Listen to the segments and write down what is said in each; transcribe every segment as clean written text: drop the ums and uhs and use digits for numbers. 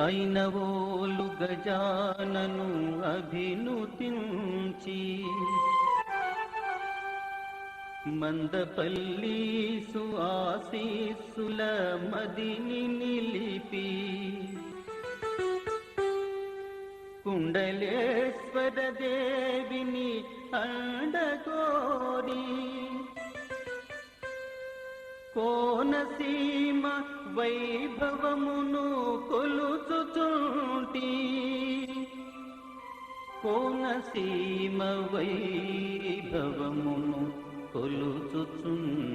అయినవోలు గజానను అభినుతించి మందపల్లీసు ఆశీస్సుల మదిని నిలిపి కుండలేశ్వర దేవిని అండగోరి కోనసీమ వైభవమును కొలుచుచుంటి కోనసీమ వైభవమును కొలుచుచుంటి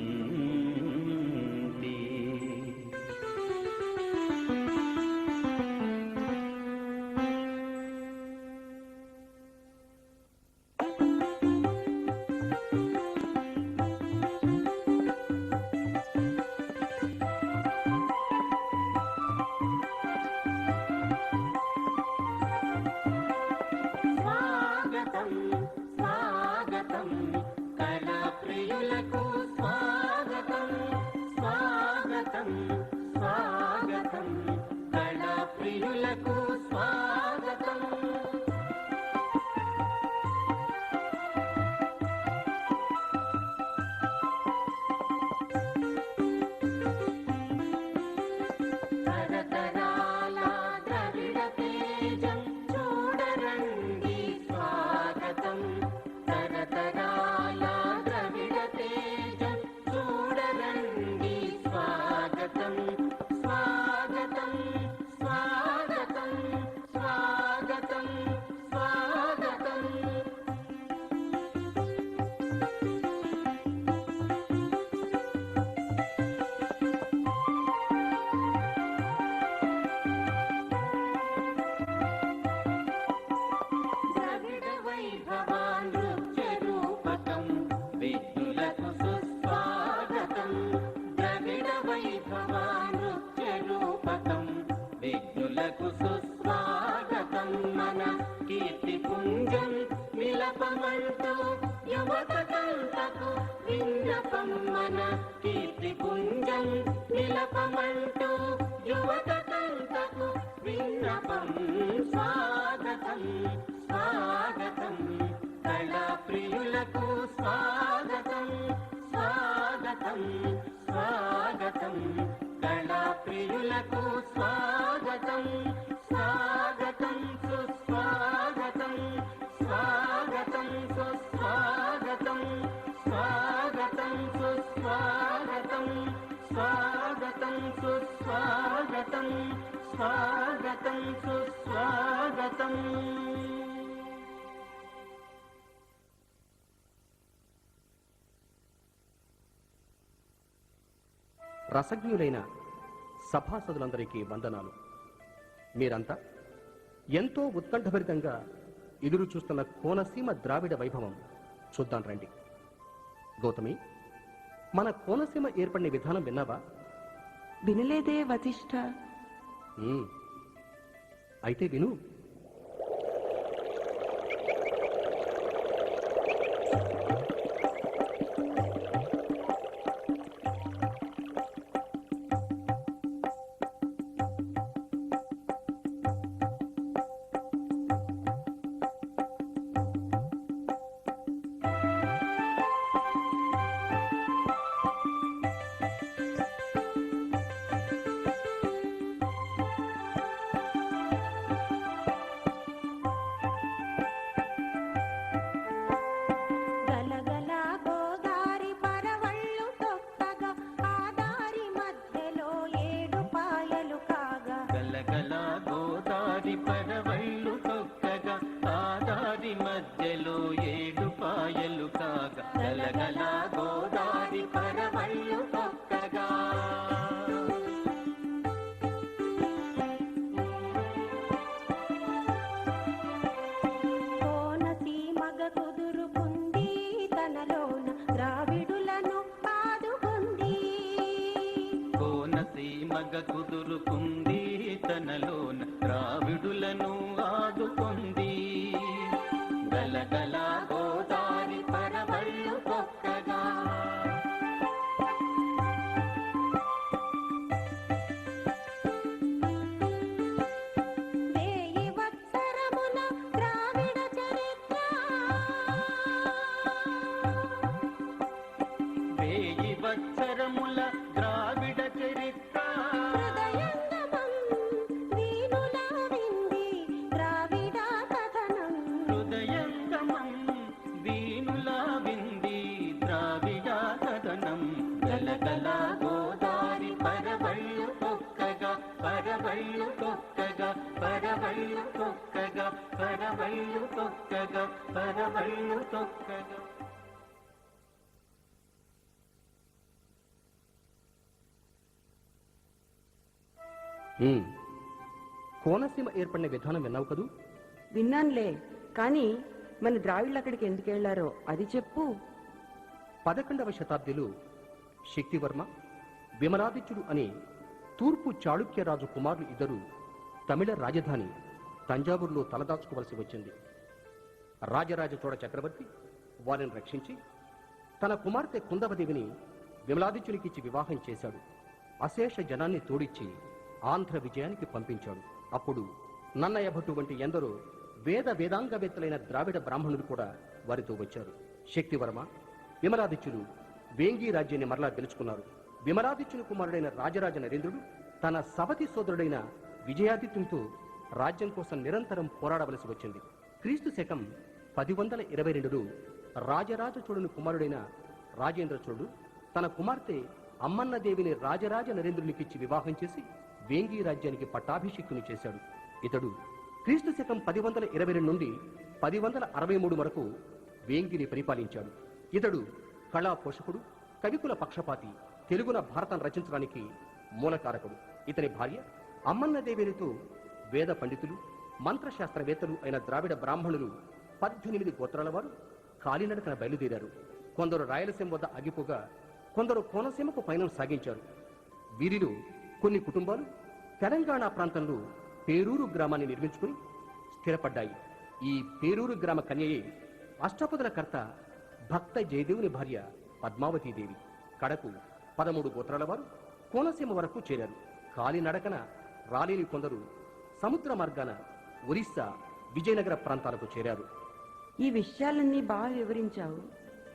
రసజ్ఞులైన సభాసదులందరికీ వందనాలు. మీరంతా ఎంతో ఉత్కంఠభరితంగా ఎదురు చూస్తున్న కోనసీమ ద్రావిడ వైభవం చూద్దాం రండి. గౌతమి, మన కోనసీమ ఏర్పడిన విధానం విన్నావా? వినలేదే వశిష్ఠ. అయితే విను. వేయి వత్సరముల ద్రావిడ చరిత్ర హృదయంగమం వీణులా వింది ద్రావిడ కథనం. హృదయంగమం వీణులా వింది ద్రావిడ కథనం. గలగల గోదారి పరవళ్ళు తొక్కగా పరవళ్ళు తొక్కగా పరవళ్ళు తొక్కగా పరవళ్ళు తొక్కగా పరవళ్ళు తొక్కగా. కోనసీమ ఏర్పడిన విధానం విన్నావు కదూ? విన్నానులే, కానీ మన ద్రావిళ్ళు అక్కడికి ఎందుకు వెళ్లారో అది చెప్పు. 11వ శతాబ్దిలో శక్తివర్మ, విమలాదిత్యుడు అనే తూర్పు చాళుక్యరాజు కుమారులు ఇద్దరు తమిళ రాజధాని తంజావూరులో తలదాచుకోవలసి వచ్చింది. రాజరాజ చోళ చక్రవర్తి వారిని రక్షించి తన కుమార్తె కుందవదేవిని విమలాదిత్యునికిచ్చి వివాహం చేశాడు. అశేష జనాన్ని తోడిచ్చి ఆంధ్ర విజయానికి పంపించాడు. అప్పుడు నన్నయ్య భట్టు వంటి ఎందరో వేదాంగవేత్తలైన ద్రావిడ బ్రాహ్మణులు కూడా వారితో వచ్చారు. శక్తివర్మ, విమలాదిత్యులు వేంగి రాజ్యాన్ని మరలా గెలుచుకున్నారు. విమలాదిత్యుని కుమారుడైన రాజరాజ నరేంద్రుడు తన సవతి సోదరుడైన విజయాదిత్యునితో రాజ్యం కోసం నిరంతరం పోరాడవలసి వచ్చింది. క్రీస్తు శకం 1022లో రాజరాజ చోళుని కుమారుడైన రాజేంద్ర చోళుడు తన కుమార్తె అమ్మన్నదేవిని రాజరాజ నరేంద్రునికిచ్చి వివాహం చేసి వేంగి రాజ్యానికి పట్టాభిషిక్తుని చేశాడు. ఇతడు క్రీస్తు శకం 1022 నుండి 1063 వరకు వేంగిని పరిపాలించాడు. ఇతడు కళా పోషకుడు, కవికుల పక్షపాతి, తెలుగున భారతం రచించడానికి మూలకారకుడు. ఇతని భార్య అమ్మన్నదేవినితో వేద పండితులు, మంత్రశాస్త్రవేత్తలు అయిన ద్రావిడ బ్రాహ్మణులు 18 గోత్రాల వారు కాలినడకన బయలుదేరారు. కొందరు రాయలసీమ వద్ద ఆగిపోగా కొందరు కోనసీమకు పయనం సాగించారు. వీరిలో కొన్ని కుటుంబాలు తెలంగాణ ప్రాంతంలో పేరూరు గ్రామాన్ని నిర్మించుకుని స్థిరపడ్డాయి. ఈ పేరూరు గ్రామ కన్యయే అష్టపదుల కర్త భక్త జయదేవుని భార్య పద్మావతీదేవి. కడకు 13 గోత్రాల వారు కోనసీమ వరకు చేరారు. కాలినడకన రాలేని కొందరు సముద్ర మార్గాన ఒరిస్సా, విజయనగర ప్రాంతాలకు చేరారు. ఈ విషయాలన్నీ బాగా వివరించావు.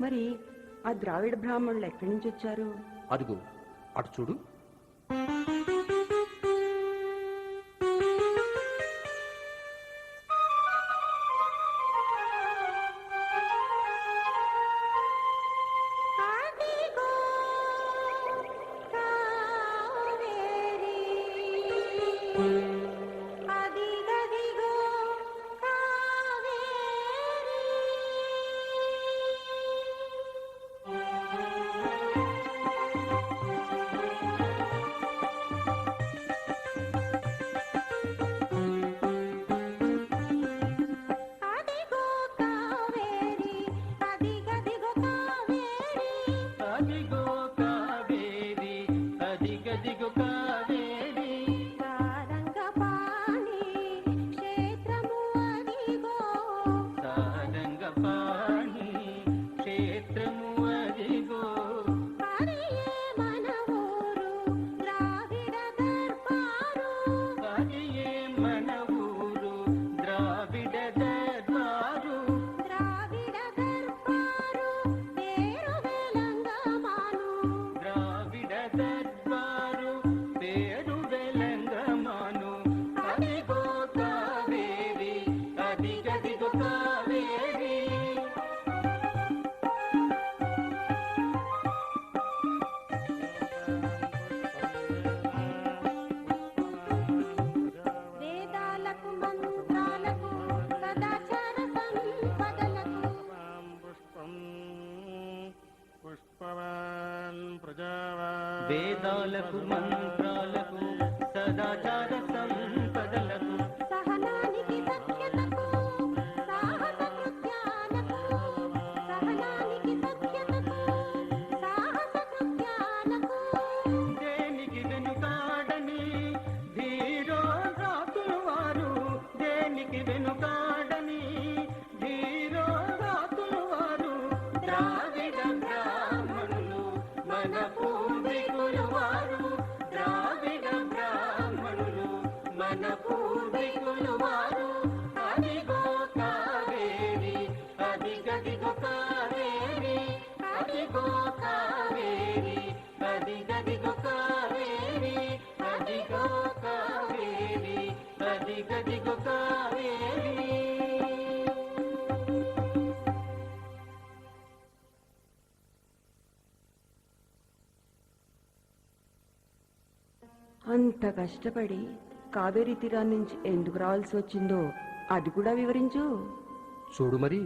మరి ఆ ద్రావిడ బ్రాహ్మణులు ఎక్కడి నుంచి వచ్చారు? అదుగో అటు చూడు. అదిగో కావేరి, అదిగదిగో కావేరి. అదిగో కావేరి, అదిగదిగో కావేరి. అదిగో కావేరి, అదిగదిగో కావేరి. సారంగపాణి క్షేత్రము అదిగో, సారంగపాణి క్షేత్రము అదిగో. హరియే మన ఊరు ద్రావిడ దర్బారు. హరియే మన ఊరు ద్రావిడ దర్బారు. ద్రావిడ దర్బారు పేరు వెలంగమాను. ద్రావిడ దర్బారు పేరు వెలంగమాను. అదిగో కావేరి, అదిగదిగో కావేరి. వేదాలకు మంత్రాలకు సదాచార సంపదలకు వేదాలకు మంత్రాలకు సదాచార సంపదలకు సహనానికి సఖ్యతకు సాహస కృత్యాలకు, సహనానికి సఖ్యతకు సాహస కృత్యాలకు. దేనికి వెనుకాడని ధీరో రాతులు వారు. దేనికి వెనుకాడని ధీరో రాతులు వారు. ద్రావిడ బ్రాహ్మణులు మన పూర్వీకులు వారు. ద్రావిడ అంత కష్టపడి కావేరీ తీరాన్ని నుంచి ఎందుకు రావాల్సి వచ్చిందో అది కూడా వివరించు. చూడు మరి.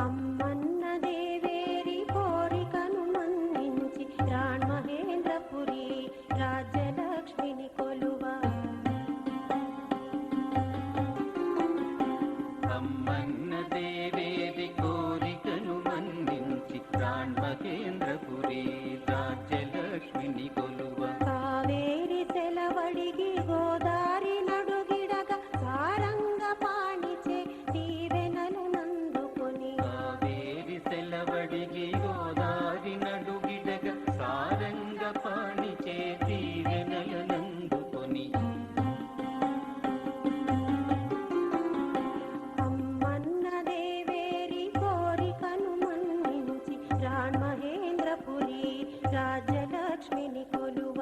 అమ్మన్న దేవేరి కోరికను మన్నించి రాణ్మహేంద్రపురి రాజ్యలక్ష్మిని కొలువ. అమ్మన్న దేవేది కోరికను మన్నించి రాణ్మహేంద్రపురి రాజ్యలక్ష్మిని కొలువ. కావేరి సెలవడిగి గోదారి నడుగిడగ సారంగ పాణిచే దీవెనలు నందుకొని. కావేరి సెలవడిగి గోదారి నడుగిడగ సారంగ పాణిచే దీవెనలనందుకొని. అమ్మన్న దేవేరి కోరికను మన్నించి రాణ్మహేంద్రపురి రాజ్యలక్ష్మిని కొలువ.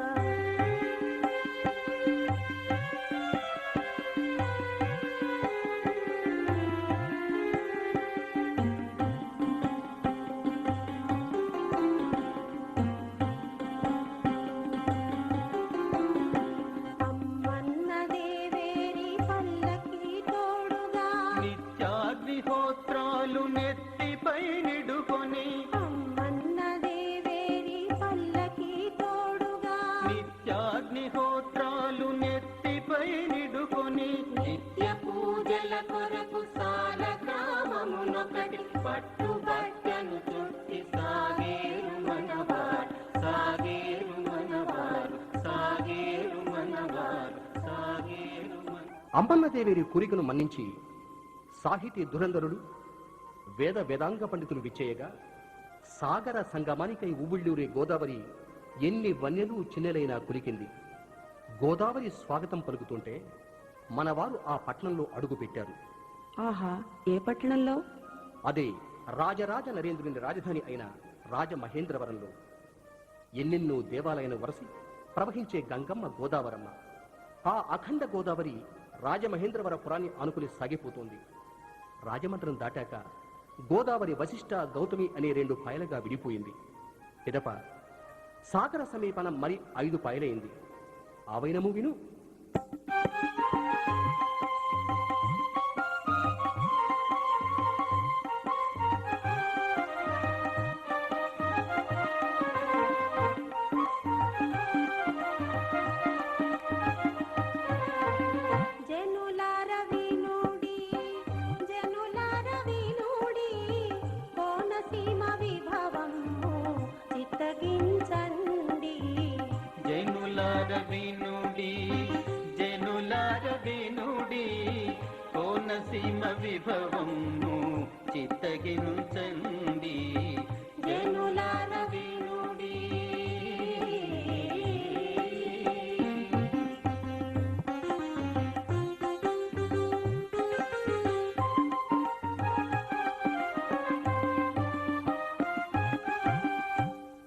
అమ్మన్న దేవేరి పల్లకి తోడుగా. నిత్యాగ్నిహోత్రాలు నెత్తిపై నిడుకొని. అమ్మన్న దేవేరి పల్లకి తోడుగా. నిత్యాగ్నిహోత్రాలు నెత్తిపై నిడుకొని. నిత్య పూజల కొరకు సాల గ్రామమునొకటి పట్టుబట్టను చుట్టి సాగేరు మనవారు సాగేరు మనవారు సాగేరు మనవారు సాగేరు మన. అంబన్నదేవేరి కోరికను మన్నించి సాహితీ దురంధరుడు వేద వేదాంగ పండితులు విచ్చేయగా సాగర సంగమానికై ఉబుళ్ళూరే గోదావరి ఎన్ని వన్యలు చిన్నెలైనా కులికింది. గోదావరి స్వాగతం పలుకుతుంటే మనవారు ఆ పట్టణంలో అడుగుపెట్టారు. ఆహా, ఏ పట్టణంలో? అదే రాజరాజ నరేంద్రుని రాజధాని అయిన రాజమహేంద్రవరంలో. ఎన్నెన్నో దేవాలయాలను వరసి ప్రవహించే గంగమ్మ గోదావరమ్మ. ఆ అఖండ గోదావరి రాజమహేంద్రవరపురాన్ని ఆనుకుని సాగిపోతోంది. రాజమండ్రం దాటాక గోదావరి వశిష్ఠ గౌతమి అనే 2 పాయలుగా విడిపోయింది. పిదప సాగర సమీపన మరి 5 పాయలైంది. ఆవైనము విను. జనులార వినుడి జనులార వినుడి కోనసీమ విభవము చిత్తగించండి. జనులార వినుడి జనులార వినుడి కోనసీమ విభవము చిత్తగించండి. జనులార వినుడి.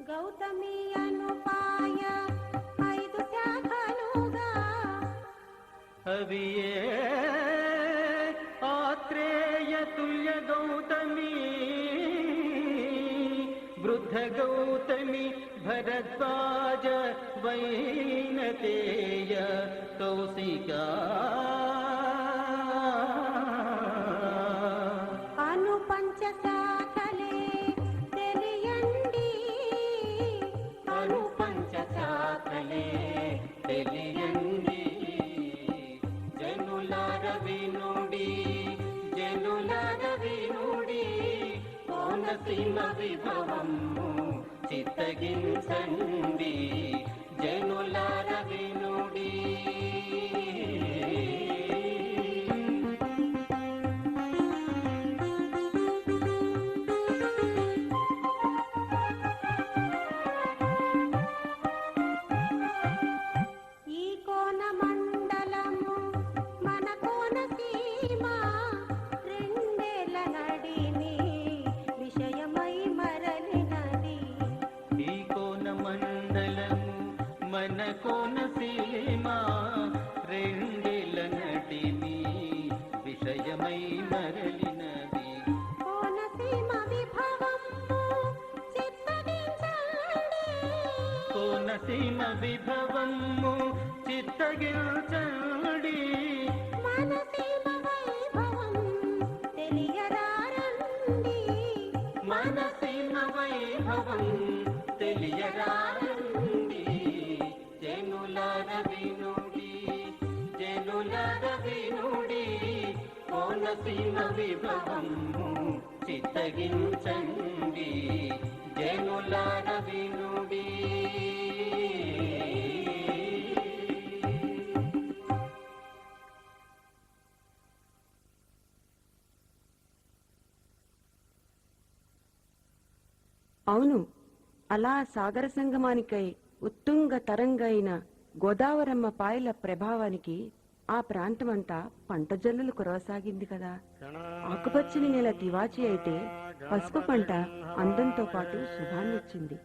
గౌతమి అనుపాయ 5 శాఖలుగా. అవి ఆత్రేయ తుల్య గౌతమి వృద్ధ గౌతమి భరద్వాజ వైనతేయ కౌశికా. అను పంచశాఖలే తెలియండి. అను పంచశాఖలే తెలియండి. జనులార వినుడి జనులార వినుడి కోనసీమ విభవము చిత్తగించండి. జనులార వినుడి. ఈ కోన మండలము మన కోనసీమ 2 ఏళ్ల నడిని విషయమై మరలినది. ఈ కోన మండలము మన కోనసీమ 2 ఏళ్ల కోనసీమ విభవము చిత్తగించండి మనసీమ వైభవం తెలియరారండి మనసీమ వైభవం తెలియరారండి జనులార వినుడి జనులార వినుడి కోనసీమ విభవము చిత్తగించండి జనులార వినుడి. అవును, అలా సాగర సంగమానికై ఉత్తుంగ తరంగైన గోదావరమ్మ పాయల ప్రభావానికి ఆ ప్రాంతమంతా పంట జల్లులు కురవసాగింది కదా. ఆకుపచ్చని నెల తివాచి అయితే పసుపు పంట అందంతో పాటు శుభాన్నిచ్చింది.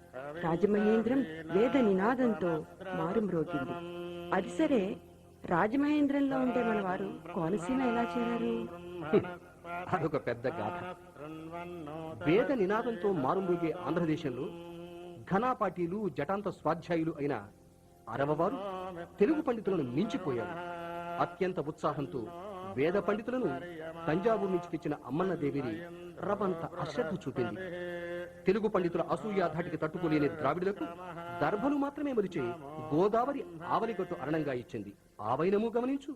రాజమహేంద్రం వేద నినాదంతో మారుమ్రోగింది. అది సరే, రాజమహేంద్రంలో ఉండే మన వారు కోనసీమ ఎలా చేరారు? అదొక పెద్ద గాథ. వేద నినాదంతో మారుమూగే ఆంధ్రదేశంలో ఘనాపాటీలు జటాంత స్వాధ్యాయులు అయిన అరవవారు తెలుగు పండితులను మించిపోయారు. అత్యంత ఉత్సాహంతో వేద పండితులను తంజావూరు నుంచి తెచ్చిన అమ్మన్న దేవిని రవంత అశ్రద్ధ చూపింది. తెలుగు పండితుల అసూయ ధాటికి తట్టుకోలేని ద్రావిడులకు దర్భలు మాత్రమే మరిచే గోదావరి ఆవలిగట్టు అరణంగా ఇచ్చింది. ఆ వైనము గమనించు.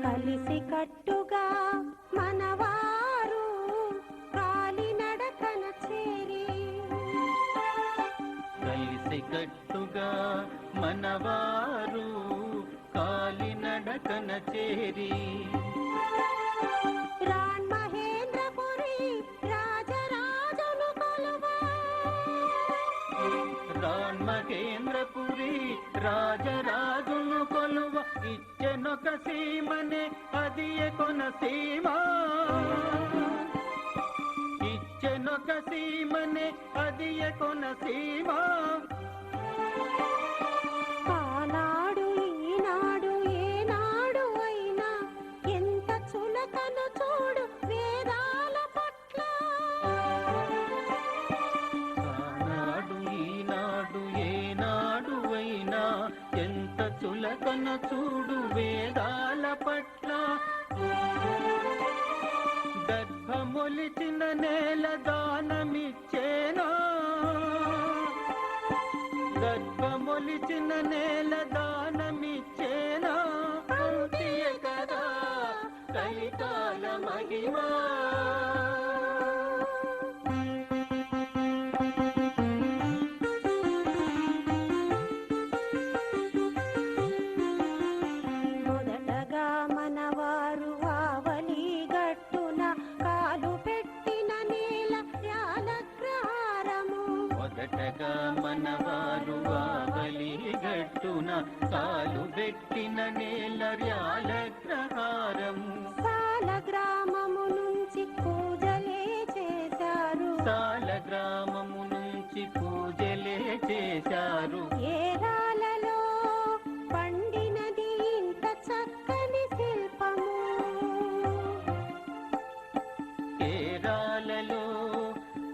కలిసి కట్టుగా మనవారు కాలినడకన చేరి కలిసి కట్టుగా మనవారు కాలినడకన చేరి రాణ్మహేంద్రపురి రాజరాజును కొలువా రాణ్మహేంద్రపురి రాజరాజును కొలువ ఇచ్చెనొక సీమనే అది కొనసీమ ఇచ్చెనొక సీమనే అది కొనసీమ ఆనాడు ఈనాడు ఏనాడు అయినా ఎంత చులకన చూడు వేదాల పట్ల ఆనాడు ఈనాడు ఏనాడు అయినా ఎంత చులకన చూడు వేదాల పట్ల దర్భమొలిచిన నేల దానమిచ్చేనా దర్భమొలిచిన నేల దానమిచ్చేనా అంతియ కదా కలికాల మహిమా మొదటగా మనవారు ఆవలి గట్టున కాలు పెట్టిన నేల యాలగ్రహారము మొదటగా మనవారు ఆవలి గట్టున కాలు పెట్టిన నేల ర్యాలగ్రహారము సాల గ్రామము నుంచి పూజలే చేశారు సాల గ్రామము నుంచి పూజలే చేశారు ఏరాలలో పండినది ఇంత చక్కని శిల్పము కేరాలలో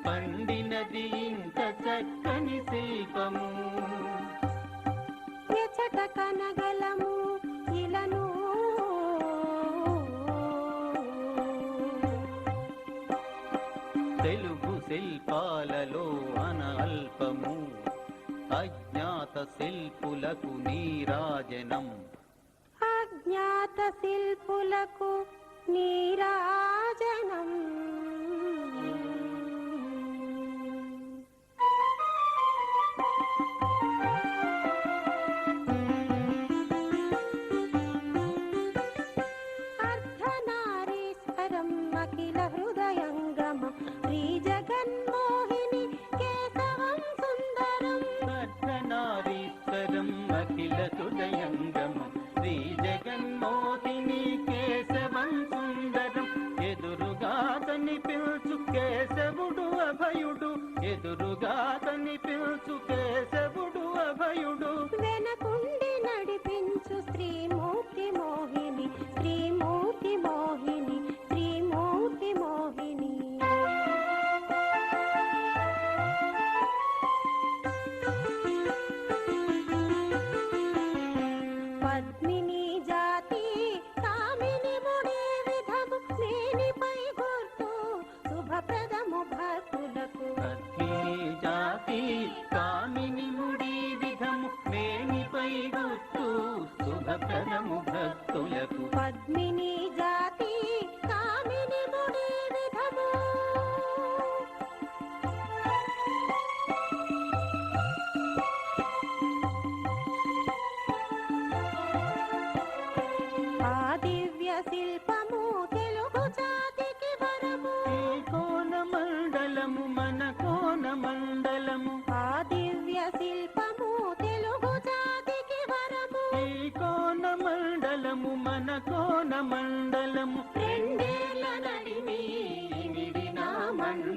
పండినది ఇంత చక్కని శిల్పము ఎచట కనగలము ఇలను తెలుగు శిల్పాలలో అనల్పము అజ్ఞాత శిల్పులకు నీరాజనం అజ్ఞాత శిల్పులకు నీరాజనం అర్ధనారీశ్వరం అఖిల హృదయంగమ శ్రీ జగన్మోహిని కేశవం సుందరం అర్ధనారీశ్వరం అఖిల హృదయంగమం శ్రీ జగన్మోహిని కేశవం సుందరం ఎదురుగా కనిపించు కేశవుడు అభయుడు ఎదురుగా కనిపించు కేశవుడు అభయుడు వెనకుండి నడిపించు శ్రీమూర్తి మోహిని శ్రీమూర్తి మోహిని శ్రీ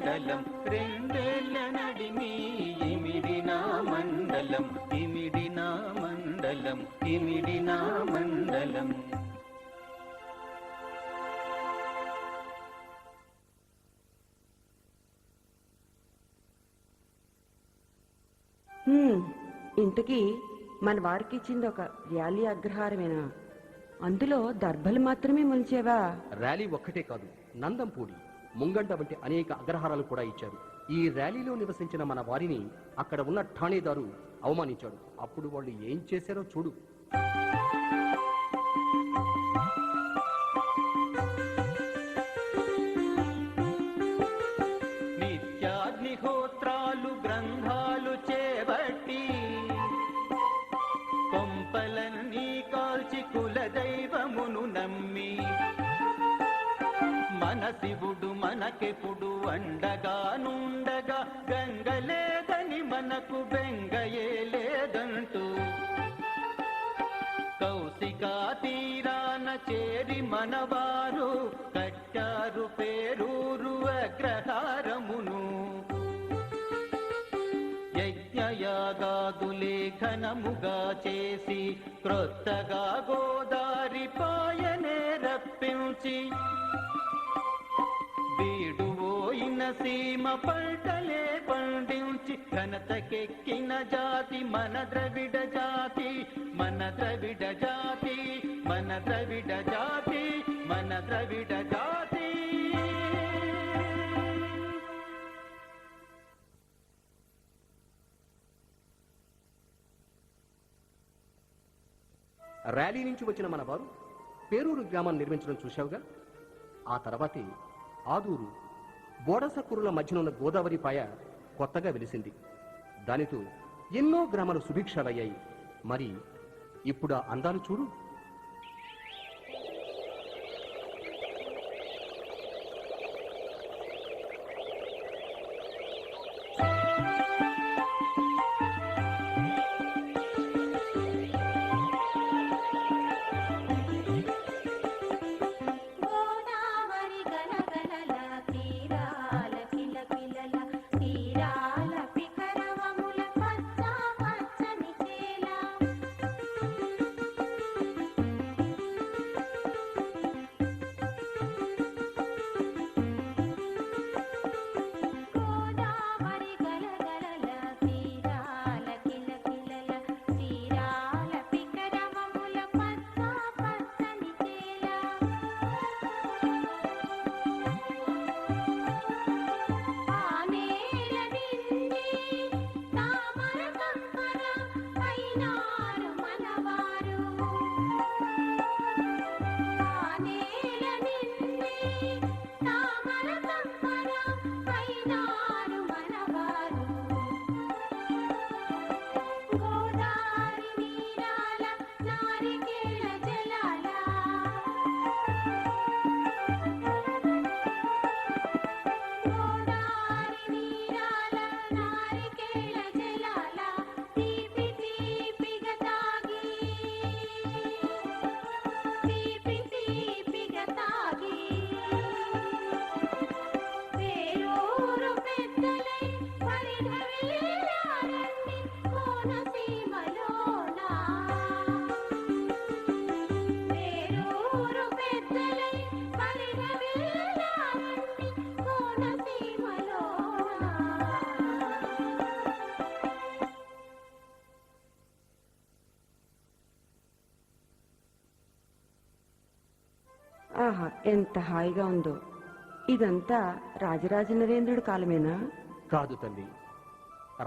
మండలం రెండేళ్ల నడిమి ఇమిడినా మండలం ఇమిడినా మండలం ఇమిడినా మండలం. ఇంతకీ మన వారికి ఇచ్చింది ఒక ర్యాలీ అగ్రహారమేనా? అందులో దర్భలు మాత్రమే మొలిచేవా? ర్యాలీ ఒక్కటే కాదు, నందంపూడి, ముంగండ వంటి అనేక అగ్రహారాలు కూడా ఇచ్చారు. ఈ ర్యాలీలో నివసించిన మన వారిని అక్కడ ఉన్న ఠాణేదారు అవమానించాడు. అప్పుడు వాళ్ళు ఏం చేశారో చూడు. నిత్యాగ్నిహోత్రాలు గ్రంథాలు చేపట్టి కొంపలన్నీ కాల్చి కులదైవమును నమ్మి మన శివుడు మనకెప్పుడు అండగా నుండగా గంగలేదని మనకు బెంగయే లేదంటూ కౌశికా తీరాన చేరి మనవారు కట్టారు పేరూరు అగ్రహారమును. యజ్ఞయాగాదు లేఖనముగా చేసి క్రొత్తగా గోదారి పాయనే రప్పించి బీడువోయిన సీమ పంటలే పండించి ఘనతకెక్కిన జాతి మన ద్రవిడ జాతి మన ద్రవిడ జాతి మన ద్రవిడ జాతి మన ద్రవిడ జాతి. ర్యాలీ నుంచి వచ్చిన మన వారు పేరూరు గ్రామాన్ని నిర్మించడం చూశావుగా. ఆ తర్వాతే ఆదూరు, బోడసకురుల మధ్యనున్న గోదావరి పాయ కొత్తగా వెలిసింది. దానితో ఎన్నో గ్రామాలు సుభిక్షాలయ్యాయి. మరి ఇప్పుడు ఆ అందాలు చూడు. ఆహా, ఎంత హాయిగా ఉందో. ఇదంతా రాజరాజ నరేంద్రుడి కాలమేనా? కాదు తల్లి,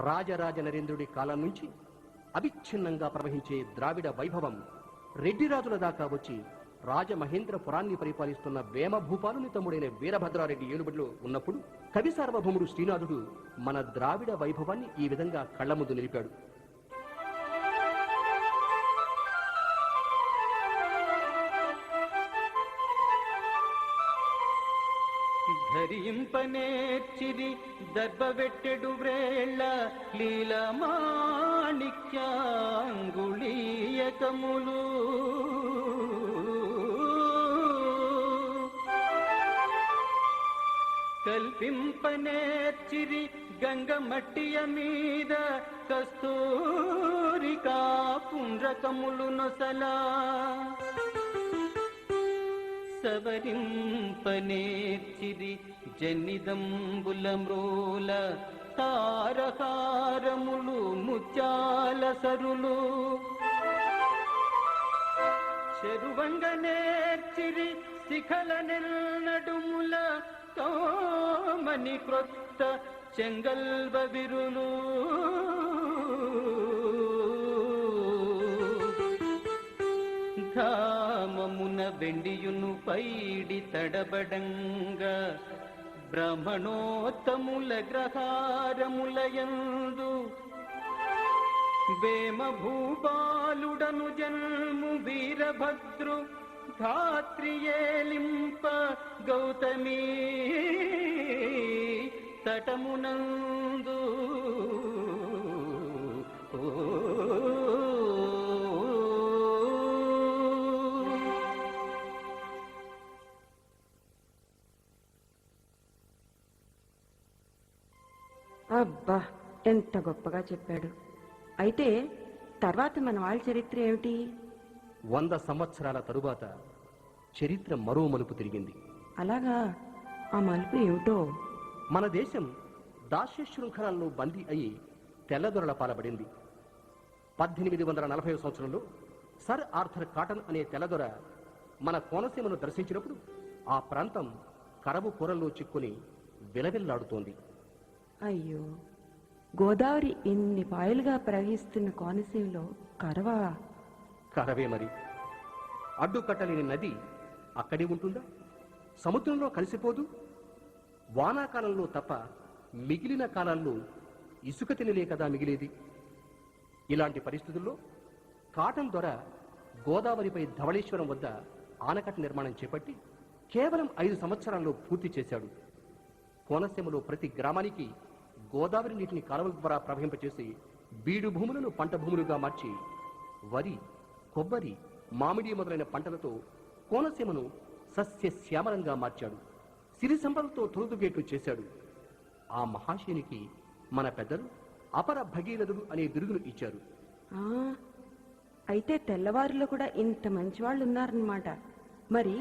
రాజరాజ నరేంద్రుడి కాలం నుంచి అవిచ్ఛిన్నంగా ప్రవహించే ద్రావిడ వైభవం రెడ్డి రాజుల దాకా వచ్చి రాజమహేంద్రపురాన్ని పరిపాలిస్తున్న వేమభూపాలుని తమ్ముడైన వీరభద్రారెడ్డి ఏలుబడిలో ఉన్నప్పుడు కవి సార్వభౌముడు శ్రీనాథుడు మన ద్రావిడ వైభవాన్ని ఈ విధంగా కళ్ల ముందు నిలిపాడు. ధరింపనేర్చిరి దర్భవెట్టెడు వ్రేళ్ళ లీలమాణిక్యాంగుళీయకములు కల్పింపనేర్చిరి గంగమట్టియ మీద కస్తూరికా పుండ్రకములు నొసలా సవరింపనేర్చిరి జన్నిదంబుల మ్రోల తారహారములు ముత్యాల సరులు చెరువంగ నేర్చిరి శిఖల నెల్నడుముల కోమని క్రొత్త చెంగల్వ విరులు ధామమున వెండియును పైడి తడబడంగ బ్రహ్మణోత్తముల గ్రహారములయందు వేమ భూపాలుడను జన్ము వీరభద్రు ధాత్రియేలింప గౌతమీ తటమునందు అబ్బా, ఎంత గొప్పగా చెప్పాడు. అయితే తర్వాత మన వాళ్ళ చరిత్ర ఏమిటి? 100 సంవత్సరాల తరువాత చరిత్ర మరో మలుపు తిరిగింది. అలాగా? ఆ మలుపు ఏమిటో? మన దేశం దాస్య శృంఖలాల్లో బందీ అయి తెల్లదొరల పాలబడింది. 1840 సంవత్సరంలో సర్ ఆర్థర్ కాటన్ అనే తెల్లదొర మన కోనసీమను దర్శించినప్పుడు ఆ ప్రాంతం కరవు కూరల్లో చిక్కుని విలవిల్లాడుతోంది. అయ్యో, గోదావరి ఇన్ని పాయలుగా ప్రవహిస్తున్న కోనసీమలో కరవా? కరవే మరి. అడ్డుకట్టలేని నది అక్కడే ఉంటుందా? సముద్రంలో కలిసిపోదు? వానాకాలంలో తప్ప మిగిలిన కాలాల్లో ఇసుక తినలే కదా మిగిలేది. ఇలాంటి పరిస్థితుల్లో కాటన్ దొర గోదావరిపై ధవళేశ్వరం వద్ద ఆనకట్ట నిర్మాణం చేపట్టి కేవలం 5 సంవత్సరాల్లో పూర్తి చేశాడు. కోనసీమలో ప్రతి గ్రామానికి గోదావరి నీటిని కాలువల ద్వారా ప్రవహింపచేసి బీడు భూములను పంట భూములుగా మార్చి వరి, కొబ్బరి, మామిడి మొదలైన పంటలతో కోనసీమను సస్యశ్యామలంగా మార్చాడు. సిరి సంపదలతో తొలుదుగేట్లు చేశాడు. ఆ మహాశయునికి మన పెద్దలు అపర భగీరథుడు అనే బిరుదును ఇచ్చారు. అయితే తెల్లవారులో కూడా ఇంత మంచి వాళ్ళు ఉన్నారన్నమాట. మరి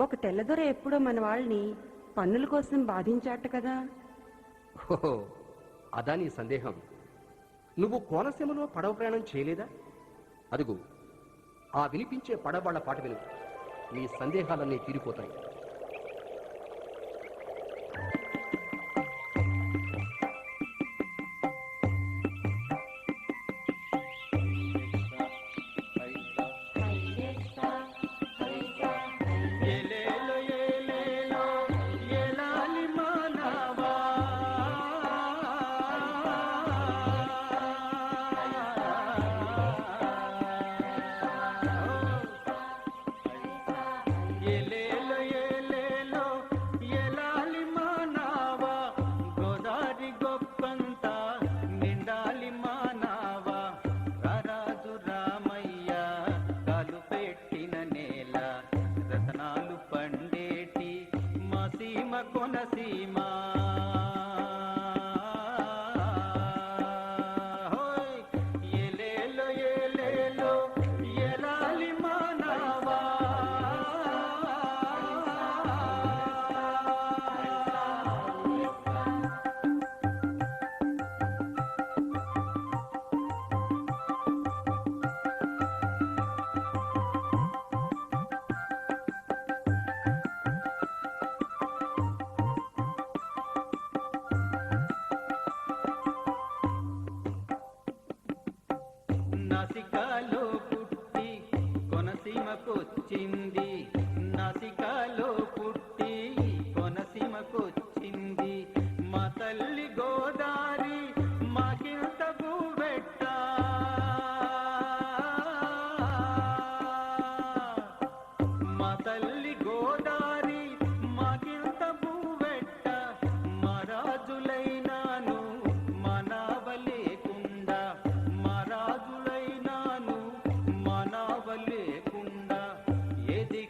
ఒక తెల్లదొర ఎప్పుడో మన వాళ్ళని పన్నుల కోసం బాధించాట కదా? ఓహో, అదా నీ సందేహం? నువ్వు కోనసీమలో పడవ ప్రయాణం చేయలేదా? అదుగు, ఆ వినిపించే పడవాళ్ల పాట విను. నీ సందేహాలన్నీ తీరిపోతాయి. నాసికాలో పుట్టి కొనసీమకొచ్చింది, నాసికాలో పుట్టి కొనసీమకొచ్చింది. మా తల్లి గోదారి మాకింత భూవెట్ట, మా తల్లి గోదారి మాకింత భూవెట్ట. మా రాజులైనాను మనవలేకుండా, మా రాజులైనాను మనవలేకుండా, ఏది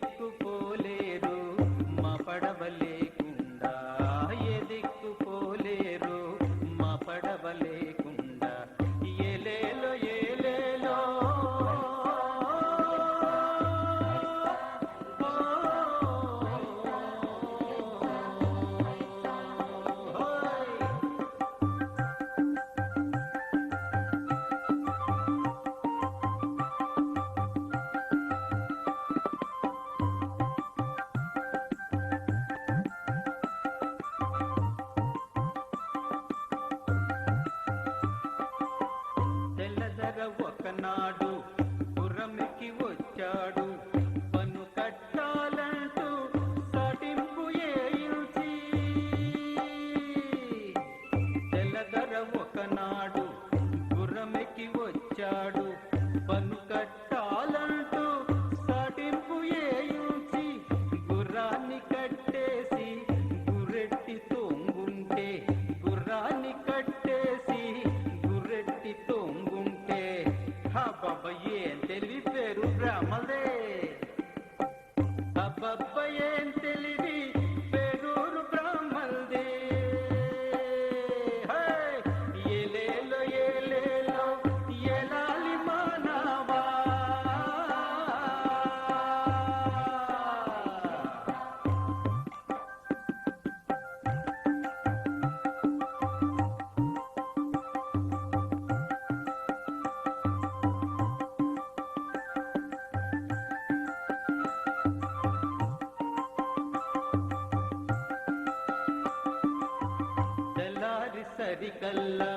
సరికల్లా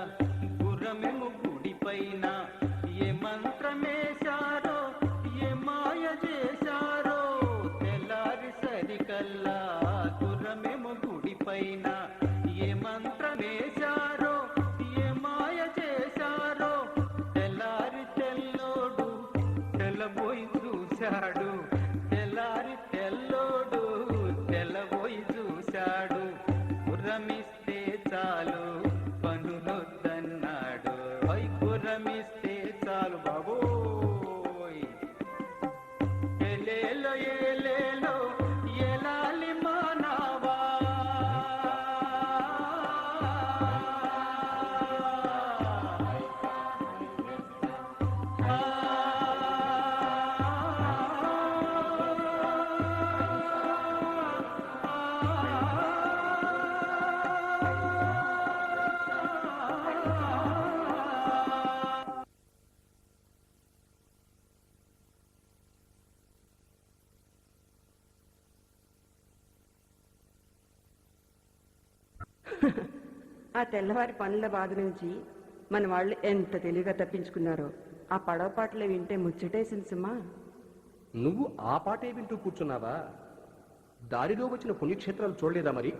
గుర్రమెము గుడిపైన ఏ మంత్రమేశారో ఏ మాయ చేశారో తెల్లారి సరికల్లా గుర్రమెము గుడిపైన ఏ మంత్రమేశారో ఏ మాయ చేశారో తెల్లారి తెల్లోడు తెల్లబోయి చూశాడు తెల్లారి తెల్లోడు తెల్లబోయి చూశాడు గుర్రమిస్తే చాలు పనులొద్దన్నాడు గుర్రమిస్తే చాలు బాబోయ్ ఎలేలో ఏలేలో ఎలాలి మానవా ఆ తెల్లవారి పనుల బాధ నుంచి మన వాళ్ళు ఎంత తెలివిగా తప్పించుకున్నారో ఆ పడవ పాటలు వింటే ముచ్చటేసింది సుమా. నువ్వు ఆ పాటే వింటూ కూర్చున్నావా? దారిలో వచ్చిన పుణ్యక్షేత్రాలు చూడలేదా మరి?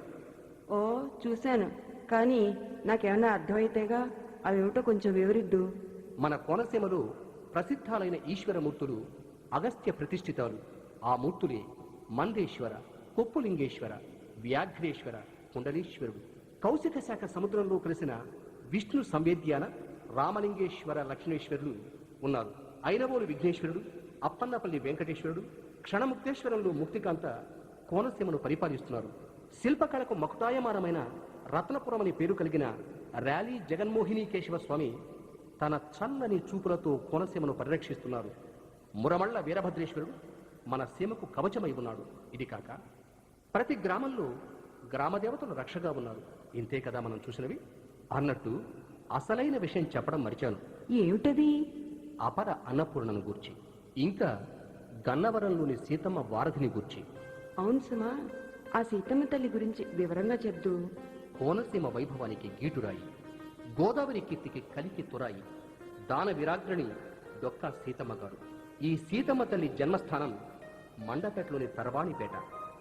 ఓ చూశాను, కానీ నాకేమన్నా అర్థమైతేగా. అవేమిటో కొంచెం వివరిద్దు. మన కోనసీమలో ప్రసిద్ధాలైన ఈశ్వరమూర్తులు అగస్త్య ప్రతిష్ఠితాలు. ఆ మూర్తులే మందేశ్వర, కొప్పులింగేశ్వర, వ్యాఘ్రేశ్వర, కుండలీశ్వరుడు. కౌశిక శాఖ సముద్రంలో కలిసిన విష్ణు సంవేద్యాన రామలింగేశ్వర లక్ష్మణేశ్వరులు ఉన్నారు. ఐనవోలు విఘ్నేశ్వరుడు, అప్పన్నపల్లి వెంకటేశ్వరుడు, క్షణముక్తేశ్వరంలో ముక్తికాంత కోనసీమను పరిపాలిస్తున్నారు. శిల్పకళకు మకుటాయమానమైన రత్నపురం అని పేరు కలిగిన ర్యాలీ జగన్మోహిని కేశవ స్వామి తన చల్లని చూపులతో కోనసీమను పరిరక్షిస్తున్నారు. మురమళ్ళ వీరభద్రేశ్వరుడు మన సీమకు కవచమై ఉన్నాడు. ఇది కాక ప్రతి గ్రామంలో గ్రామదేవతలు రక్షగా ఉన్నారు. ఇంతే కదా మనం చూసినవి. అన్నట్టు అసలైన విషయం చెప్పడం మరిచాను. ఏమిటది? అపర అన్నపూర్ణను గూర్చి, ఇంకా గన్నవరంలోని సీతమ్మ వారధిని గూర్చి. అవును సుమా, ఆ సీతమ్మ తల్లి గురించి వివరంగా చెప్దు. కోనసీమ వైభవానికి గీటురాయి, గోదావరి కీర్తికి కలికి తురాయి, దాన విరాగ్రణి డొక్కా సీతమ్మ గారు. ఈ సీతమ్మ తల్లి జన్మస్థానం మండపేటలోని తర్వాణిపేట.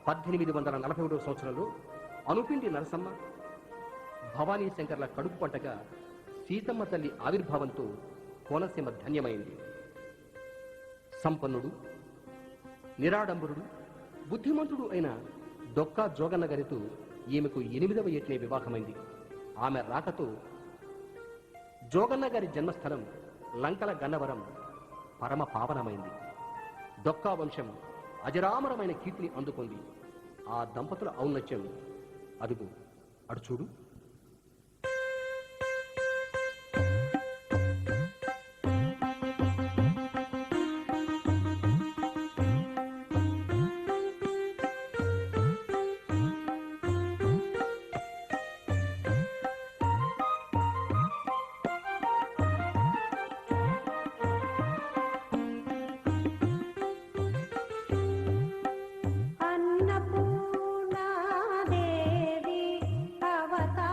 1841 సంవత్సరంలో అనుపిండి నరసమ్మ, భవానీ శంకర్ల కడుపు పంటగా సీతమ్మ తల్లి ఆవిర్భావంతో కోనసీమ ధన్యమైంది. సంపన్నుడు, నిరాడంబరుడు, బుద్ధిమంతుడు అయిన డొక్కా జోగన్న గారితో ఈమెకు 8వ ఏటనే వివాహమైంది. ఆమె రాకతో జోగన్న గారి జన్మస్థలం లంకల గన్నవరం పరమ పావనమైంది. డొక్కా వంశం అజరామరమైన కీర్తిని అందుకుంది. ఆ దంపతుల ఔన్నత్యం అదుగు అడు చూడు. అన్నపూర్ణాదేవి అవతార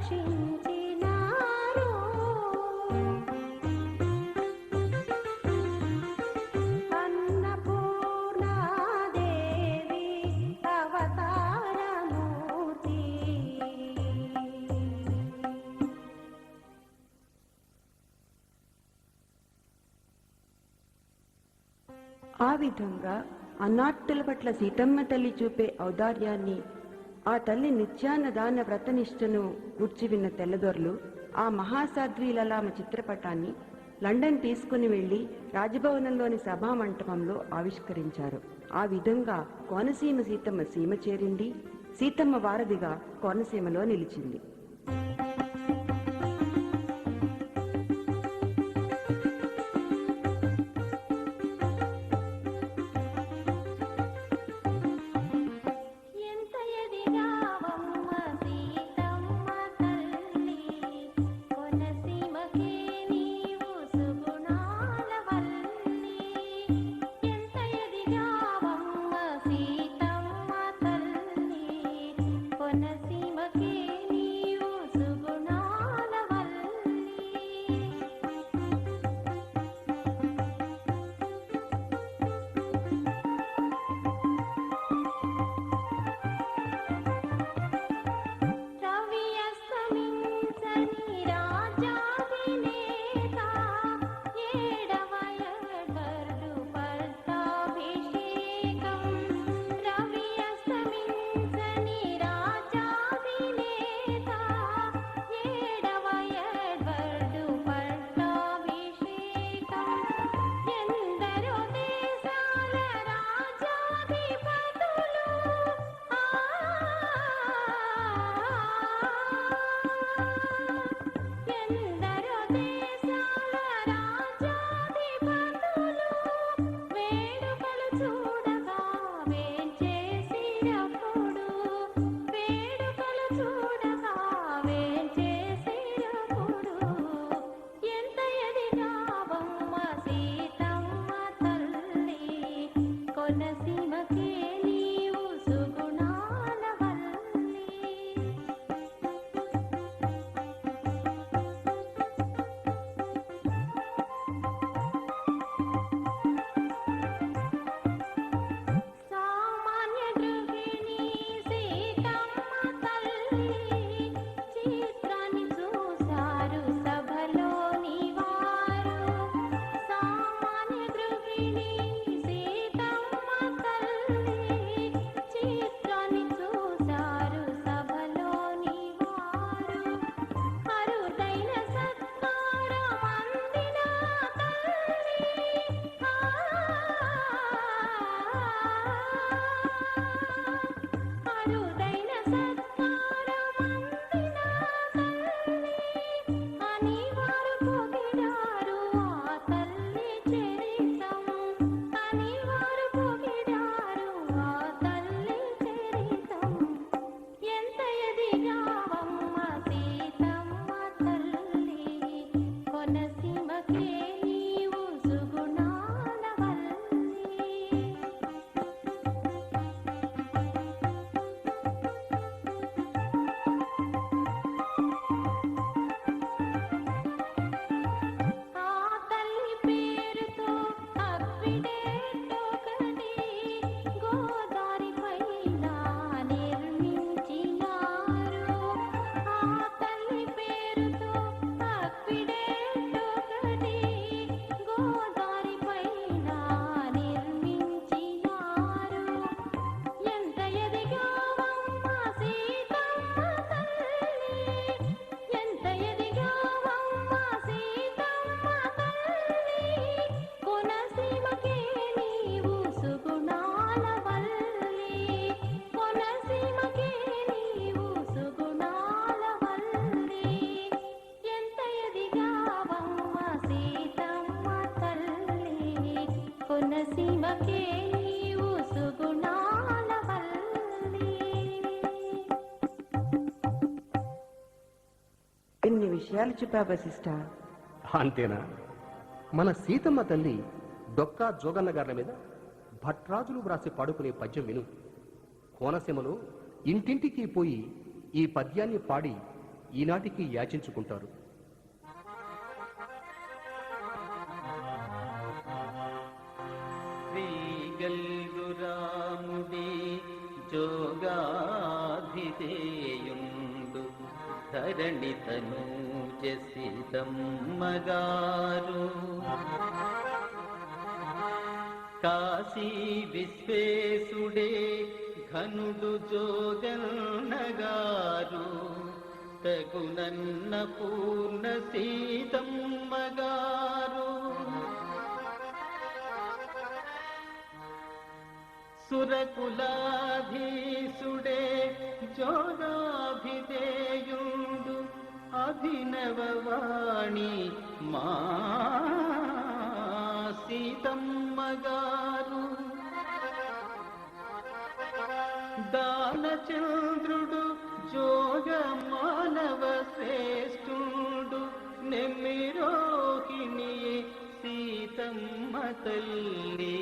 రక్షించినారు. అన్నపూర్ణాదేవి అవతారమూర్తి. ఆ విధంగా అన్నార్తుల పట్ల సీతమ్మ తల్లి చూపే ఔదార్యాన్ని, ఆ తల్లి నిత్యాన్నదాన వ్రతనిష్టను గూర్చి విన్న తెల్లదొరలు ఆ మహాసాధ్వి లలామ చిత్రపటాన్ని లండన్ తీసుకుని వెళ్లి రాజభవనంలోని సభా మంటపంలో ఆవిష్కరించారు. ఆ విధంగా కోనసీమ సీతమ్మ సీమ చేరింది. సీతమ్మ వారధిగా కోనసీమలో నిలిచింది. ఎంత ఎదిగావమ్మ సీతమ్మ తల్లి, కొనసీమకే నీవు సుగుణాల వల్లి. ఎంత ఎదిగావమ్మ సీతమ్మ తల్లి, కొనసీమకే నీవు సుగుణాల వల్లి. రవి అస్తమించని రాజాధినేత, ఏడవ ఎడ్వర్డు పట్టాభిషేకం. రవి అస్తమించని రాజాధినేత, ఏడవ ఎడ్వర్డు పట్టాభిషేకం. ఎందరో దేశాల రాజాధిపతులు ఎందరో దేశాల రాజాధిపతులు వేడుకలు చూడగా వేంచేసినప్పుడు, వేడుకలు చూడగా వేంచేసినప్పుడు, ఎంత ఎదిగావమ్మ సీతమ్మ తల్లి, కొనసీమకే నీవు సుగుణాల వల్లి. సామాన్య గృహిణి సీతమ్మ తల్లి, చిత్రాన్ని చూశారు సభలోని వారు. సామాన్య గృహిణి సీతమ్మ తల్లి, చిత్రాన్ని చూశారు సభలోని వారు. అరుదైన సత్కారం అందిన తల్లి, అరుదైన సత్కారం అందిన తల్లి అని వారు పొగిడారు ఆ తల్లి చరితం. అని వారు పొగిడారు ఆ తల్లి చరితం. ఎంత ఎదిగావమ్మ సీతమ్మ తల్లి, కొనసీమకే నీవు సుగుణాల వల్లి. ఆ తల్లి పేరుతో అప్పిడేటొకటి గోదారి పైన నిర్మించినారు. ఆ తల్లి పేరుతో అప్పిడేటొకటి గోదారి పైన నిర్మించినారు. ఎంత ఎదిగావమ్మ సీతమ్మ తల్లి, ఎంత ఎదిగావమ్మ సీతమ్మ తల్లి, కొనసీమకే నీవు సుగుణాల వల్లి. కొనసీమకే నీవు సుగుణాల వల్లి. ఎంత ఎదిగావమ్మ సీతమ్మ తల్లి, కొనసీమకే నీవు సుగుణాల వల్లి. ఎన్ని విషయాలు చెప్పావా సిస్టర్. అంతేనా? మన సీతమ్మ తల్లి డొక్కా జోగన్న గార్ల మీద భట్రాజులు వ్రాసి పాడుకునే పద్యం విను. కోనసీమలో ఇంటింటికి పోయి ఈ పద్యాన్ని పాడి ఈనాటికి యాచించుకుంటారు. శ్రీగల్గురాముడి జోగాధిదేయుండు ధరణి తనూజ సీతమ్మగారు కాశీ విశ్వేశుడే ఘనుడు జోగన్నగారు తగునన్న పూర్ణ సీతమ్మగారు సురకులాధీసుడే జోగాభిధేయుండు అభినవవాణి మా సీతమ్మగారు దానచంద్రుడు జోగ మానవ శ్రేష్ఠుడు నెమ్మిరోహిణి సీతమ్మ తల్లి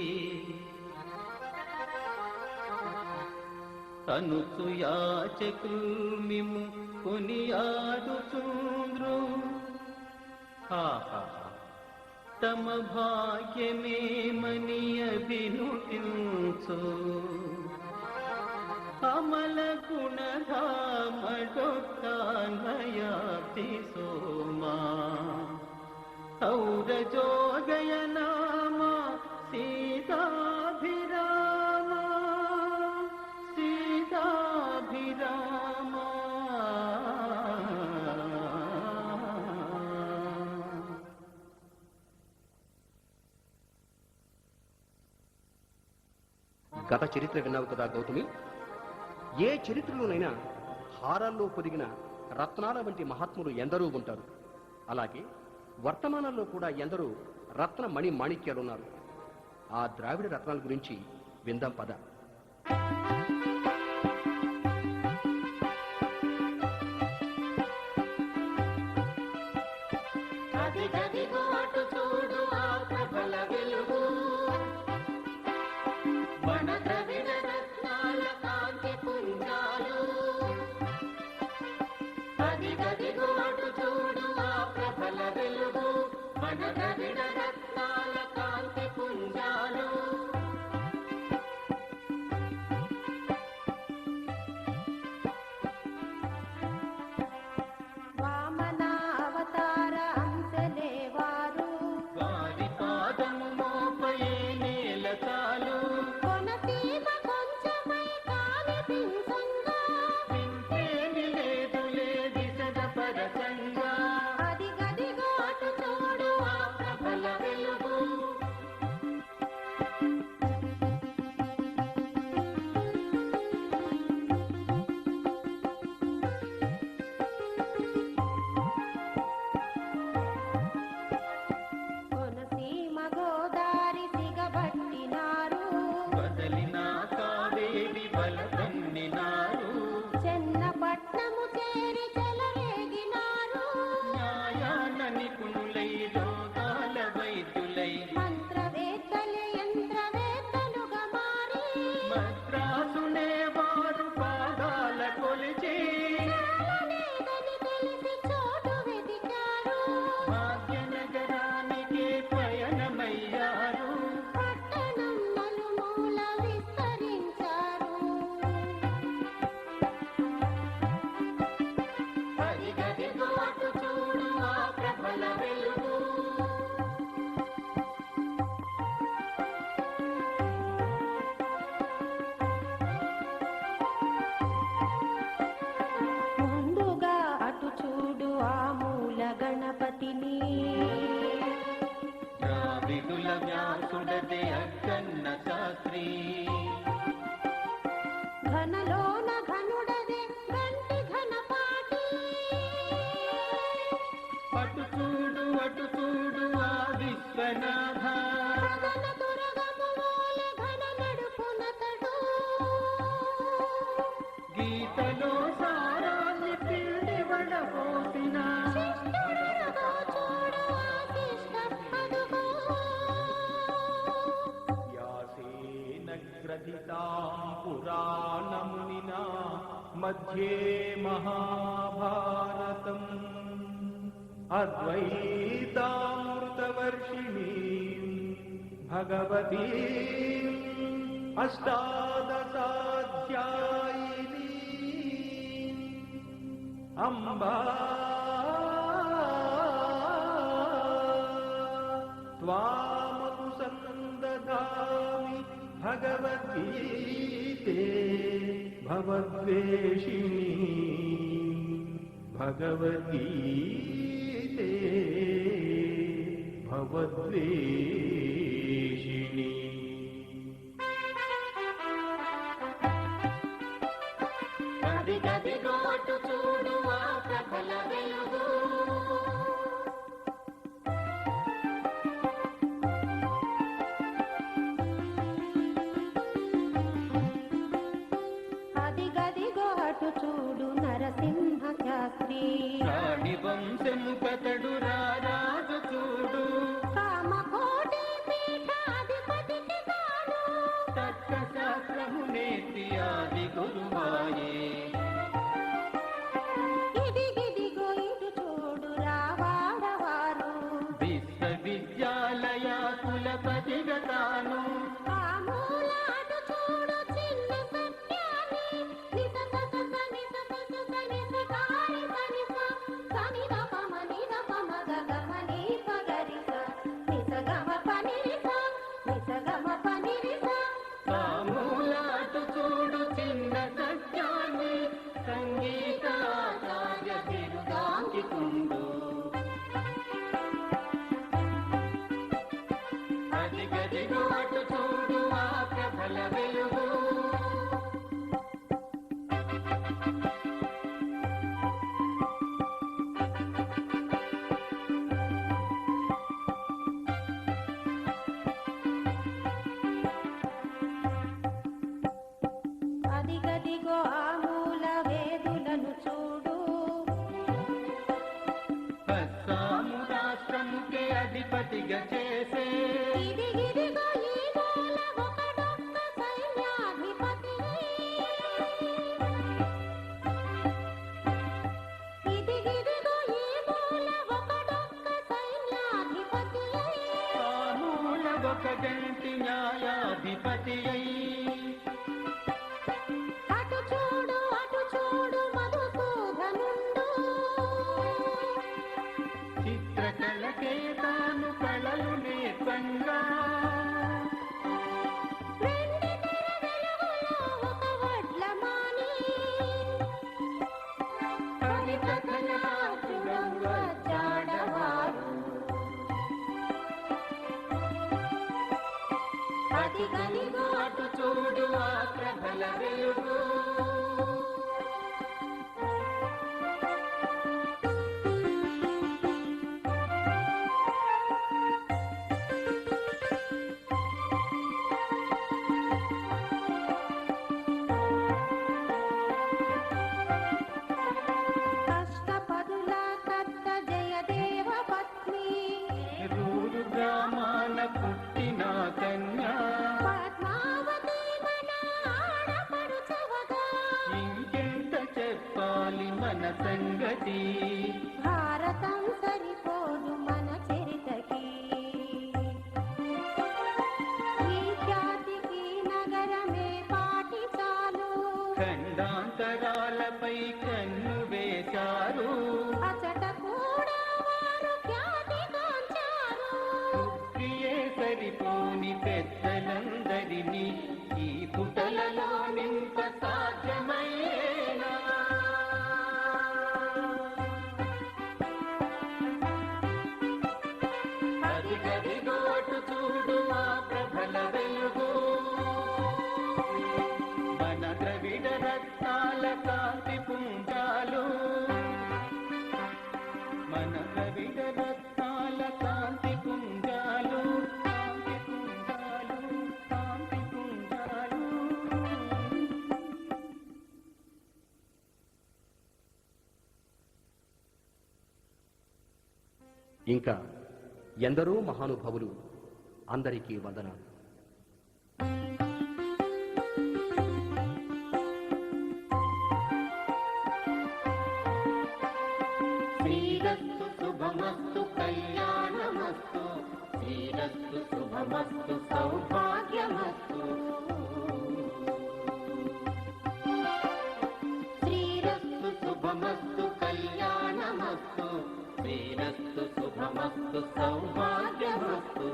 అనుచు యాచకులు మిము కొనియాడుచుంద్రు తమ భాగ్యమేమని అభినుతించు అమల గుణధామడొక్కాన్మయాప్తి సోమా ఔర జోగయ నామ సీతాభిరామ సీతాభిరామ. గత చరిత్ర విన్నావు కదా గౌతమి. ఏ చరిత్రలోనైనా హారాల్లో పొదిగిన రత్నాల వంటి మహాత్ములు ఎందరో ఉంటారు. అలాగే వర్తమానంలో కూడా ఎందరో రత్న మణి మాణిక్యాలున్నారు. ఆ ద్రావిడ రత్నాల గురించి విందాం పద. గణపతిని ద్రావిడుల వ్యాసుడదే అగ్గన్న శాస్త్రి ఘనలోన ఘనుడదే గంటి ఘనపాటి అటు చూడు ఆ విశ్వనాథ ప్రగన దుర్గము మూల ఘన నడుపునతడు గీతలో సారాన్ని పిండి వడపోసిన గ్రథితాం పురాణమునినా మధ్యే మహాభారతం मातम् अद्वैतामृतवर्षिणीम् भगवतीम् अष्टादशाध्यायिनीम् अम्बा त्वामनु सन्ददामि भगवद्गीते भवद्वेषिणी भगवद्गीते भवद्वेषिणी గదిగోటు చూడు ఆ ప్రబల వెలుగు అదిగదిగోటు చూడు నరసింహ శాస్త్రి రాణి వంశము కతడు రారాజు చూడు కామకోటి పీఠాధిపతికి తాను తత్వశాస్త్రము నేర్చి ఆది గురువాయే ఇదిగిదిగో ఇటు చూడు రావాడవారు విశ్వవిద్యాలయ కులపతిగా తాను కామూలాటు చూడు చిన్న సత్యాన్ని నిస సస సని సస సని సకారి సని సని రపమ నిద పమ గగమ నీ పగరిస నిస గమ పనిరిస నిస గమ పనిరిస సామూలాటు చూడు చిన్న సత్యాన్ని సంగీతాచార్య బిరుదాంకితుండు అదిగదిగో అటు చూడు ఆ ప్రబల వెలుగు అదిగదిగో ఆ మూల వేదులను చూడు అస్సాము రాష్ట్రముకే అధిపతిగా చేసే ఇదిగిదిగో ఈ మూల ఒకడొక్క సైన్యాధిపతి ఇదిగిదిగో ఈ మూల ఒకడొక్క సైన్యాధిపతి సామూల ఒక గంటి న్యాయాధిపతి అయి అటు చూడు మధుసూదనుండు చిత్రకళకే తాను కళలు నేర్పంగా వెండి తెర వెలుగులో ఒక వడ్లమాని కవిత కళాసురం వచ్చాడవారు అదిగదిగో అటు చూడు ఆ ప్రబల వెలుగు కష్టపదుల కట్ట జయదేవ పత్ని రూరు గ్రామాన పుట్టిన కన్యా పద్మావతి మన ఆడపడుచవగా ఇంకెంత చెప్పాలి మన సంగతి భారతం సరిపోదు మన చరితకి ఈ ఖ్యాతికి నగరమే పాటి చాలు ఖండాంతరాలపై కన్ను వేశారు అచట కూడా వారు ఖ్యాతి కాంచారు ప్రియే సరిపోని పెద్దలందరినీ ఈ పుటలలో నింప సాధ్యమయ్యేనా అదిగదిగో అటు చూడు ఆ ప్రబల వెలుగు మన ద్రవిడ రత్నాల కాంతి పుంజాలు మన ద్రవిడ రత్నాల కాంతి పుంజాలు కాంతి పుంజాలు కాంతి పుంజాలు ఇంకా ఎందరో మహానుభావులు, అందరికీ వందనాలు. శ్రీరస్తు శుభమస్తు కళ్యాణమస్తు శ్రీరస్తు శుభమస్తు సౌభాగ్యమస్తు శ్రీరస్తు శుభమస్తు కళ్యాణమస్తు శ్రీరస్తు శుభమస్తు సౌభాగ్యమస్తు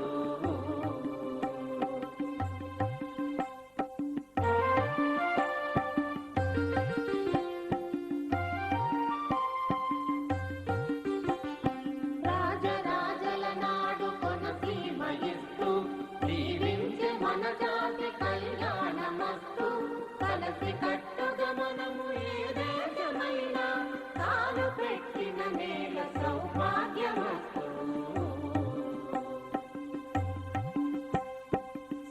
రాజరాజల నాడు కొనసీమయిస్తూ దీవించే మన జాతి కళ్యాణమస్తు కలసి కట్టుగా మనము ఏ దేశమైనా తాను పెట్టిన నేల సౌభాగ్యమస్తు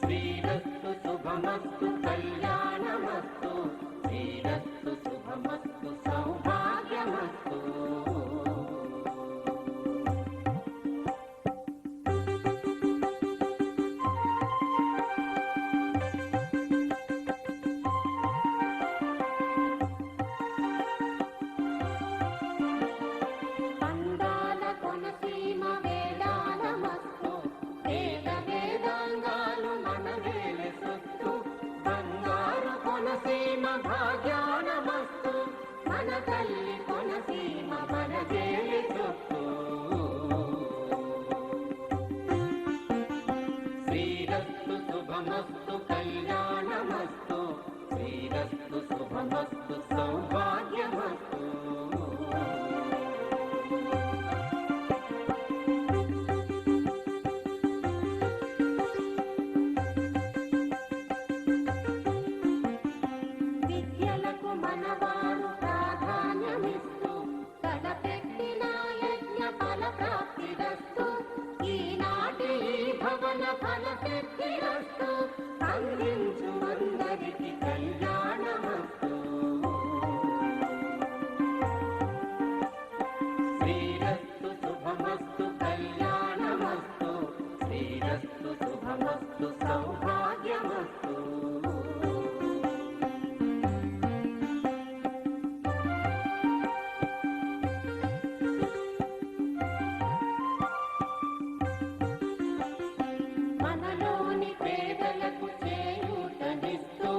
శ్రీరస్తు శుభమస్తు కళ్యాణమస్తు శ్రీరస్తు శుభమస్తు సౌభాగ్యమస్తు అందాల కొనసీమ వేదాలమస్తు వేద వేదాంగాలు మన వేలె సొత్తు బంగారు కొనసీమ భాగ్యానమస్తు మన తల్లి కొనసీమ మన జేలి సొత్తు శ్రీరస్తు శుభమస్తు కళ్యాణమస్తు శ్రీరస్తు శుభమస్తు సౌభాగ్యమస్తు విద్యలకు మనవారు ప్రాధాన్యమిస్తూ తలపెట్టిన యజ్ఞ ఫల ప్రాప్తిరస్తు ఈనాటి ఈ భవన ఫల సిద్ధిరస్తు అందించు అందరికి కళ్యాణమస్తు శ్రీరస్తు శుభమస్తు కళ్యాణమస్తు శ్రీరస్తు శుభమస్తు సౌభాగ్యమస్తు మనలోని పేదలకు చేయూతనిస్తూ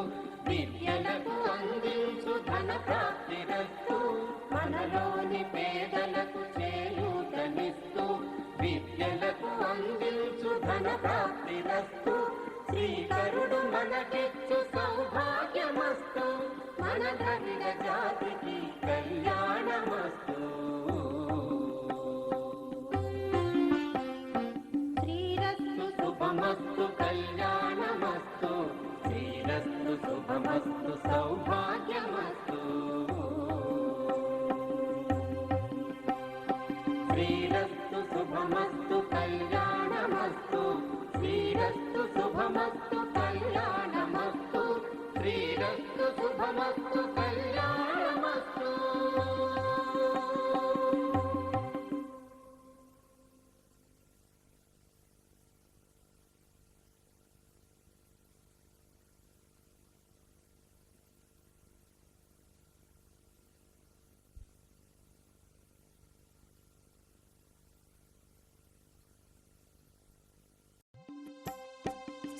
విద్యలకు అందించు ధన ప్రాప్తిరస్తు మనలోని పేదలకు చేయూతనిస్తూ విద్యలకు అందించు ధన ప్రాప్తిరస్తు శ్రీకరుడు మనకిచ్చు సౌభాగ్యమస్తు మన ద్రవిడ జాతికి కళ్యాణమస్తు శ్రీరస్తు శుభమస్తు కళ్యాణమస్తు శ్రీరస్తు శుభమస్తు సౌభాగ్యమస్తు శ్రీరస్తు శుభమస్తు కళ్యాణమస్తు శ్రీరస్తు శుభమస్తు కళ్యాణమస్తు శ్రీరస్తు శుభమస్తు కళ్యాణమస్తు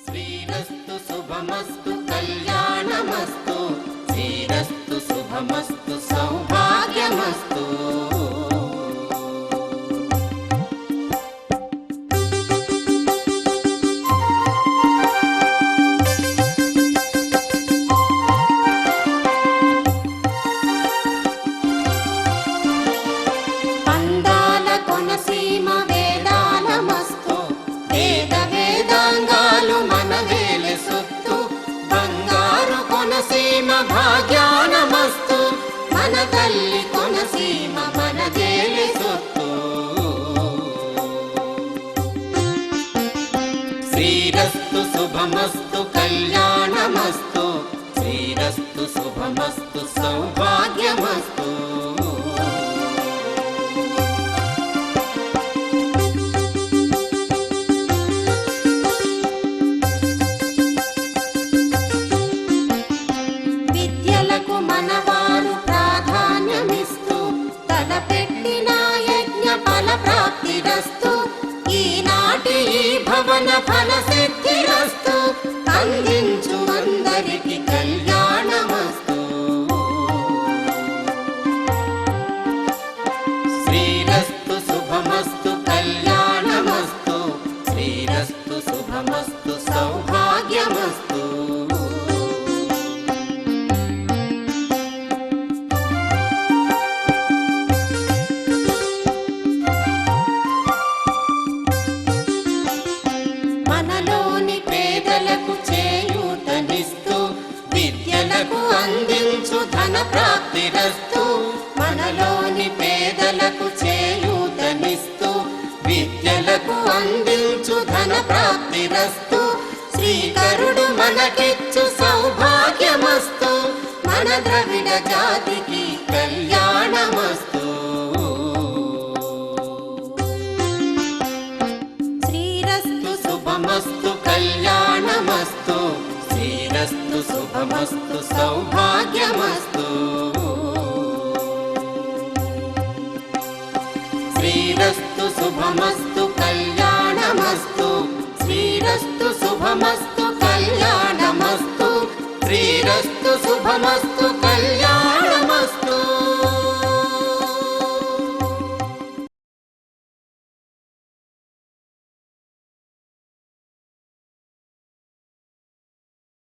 శ్రీరస్తు శుభమస్తు కళ్యాణమస్తు శ్రీరస్తు శుభమస్తు సౌభాగ్యమస్తు అందాల కొనసీమ వేదాలమస్తు వేద వేదాంగాలు మన వేలె సొత్తు బంగారు కొనసీమ భాగ్యానమస్తు మన తల్లి కొనసీమ మన జేలి సొత్తు శ్రీరస్తు శుభమస్తు కళ్యాణమస్తు శ్రీరస్తు శుభమస్తు సౌభాగ్యమస్తు విద్యలకు మనవారు ప్రాధాన్యమిస్తూ తలపెట్టిన ప్రాప్తిరస్తు. ఈనాటి ఈ భవన ఫల సిద్ధిరస్తు. అందించు అందరికి కళ్యాణమస్తు. శ్రీరస్తు శుభమస్తు కళ్యాణమస్తు. శ్రీరస్తు శుభమస్తు సౌభాగ్యమస్తు. మనలోని పేదలకు చేయూతనిస్తూ విద్యలకు అందించు ధన ప్రాప్తిరస్తు. మనలోని పేదలకు చేయూతనిస్తూ విద్యలకు అందించు ధన ప్రాప్తిరస్తు. శ్రీకరుడు మనకిచ్చు సౌభాగ్యమస్తు. మన ద్రవిడ జాతికి కళ్యాణమస్తు. శ్రీరస్తు శుభమస్తు కళ్యాణమస్తు. శ్రీరస్తు శుభమస్తు సౌభాగ్యమస్తు. శ్రీరస్తు శుభమస్తు కళ్యాణమస్తు. శ్రీరస్తు శుభమస్తు